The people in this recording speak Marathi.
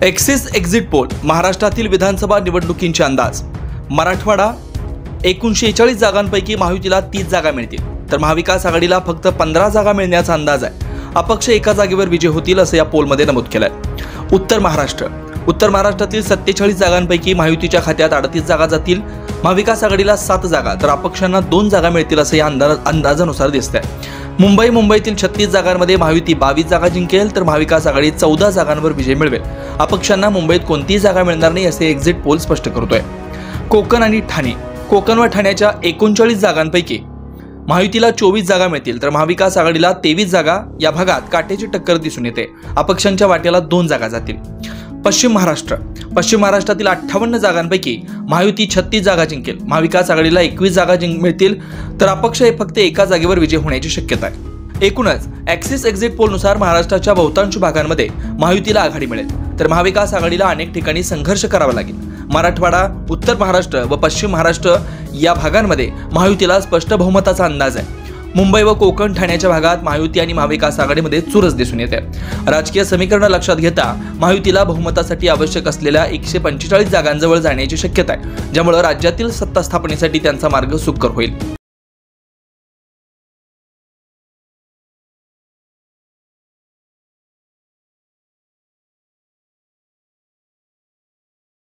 एक्सिस एक्झिट पोल महाराष्ट्रातील विधानसभा निवडणुकींचे अंदाज। मराठवाडा एकूण 46 जागांपैकी महायुतीला 30 जागा मिळतील, तर महाविकास आघाडीला फक्त 15 जागा मिळण्याचा अंदाज आहे। अपक्ष एका जागेवर विजय होतील असं या पोलमध्ये नमूद केलंय। उत्तर महाराष्ट्रातील 47 जागांपैकी महायुतीच्या खात्यात 38 जागा जातील, महाविकास आघाडीला 7 जागा तर अपक्षांना 2 जागा मिळतील असं या अंदाजानुसार दिसतंय। मुंबईतील 36 जागांमध्ये महायुती 22 जागा जिंकेल, तर महाविकास आघाडी 14 जागांवर विजय मिळवेल। अपक्षांना मुंबईत कोणतीही जागा मिळणार नाही असे एक्झिट पोल स्पष्ट करतोय। कोकण व ठाण्याच्या 39 जागांपैकी महायुतीला 24 जागा मिळतील, तर महाविकास आघाडीला 23 जागा। या भागात काटेची टक्कर दिसून येते, अपक्षांच्या वाट्याला 2 जागा जातील। पश्चिम महाराष्ट्रातील 58 जागांपैकी महायुती 36 जागा जिंकेल, महाविकास आघाडीला 21 जागा मिळतील, तर अपक्ष फक्त एका जागेवर विजय होण्याची शक्यता आहे। एकूणच ॲक्सिस एक्झिट पोलनुसार महाराष्ट्राच्या बहुतांश भागांमध्ये महायुतीला आघाडी मिळेल, तर महाविकास आघाडीला अनेक ठिकाणी संघर्ष करावा लागेल। मराठवाडा, उत्तर महाराष्ट्र व पश्चिम महाराष्ट्र या भागांमध्ये महायुतीला स्पष्ट बहुमताचा अंदाज आहे। मुंबई व कोकण ठाण्याच्या भागात महायुती आणि महाविकास आघाडीमध्ये चुरस दिसून येते। राजकीय समीकरण लक्षात घेता महायुतीला बहुमतासाठी आवश्यक असलेल्या 145 जागांजवळ जाण्याची शक्यता आहे, ज्यामुळे राज्यातील सत्ता स्थापनेसाठी त्यांचा मार्ग सुकर होईल।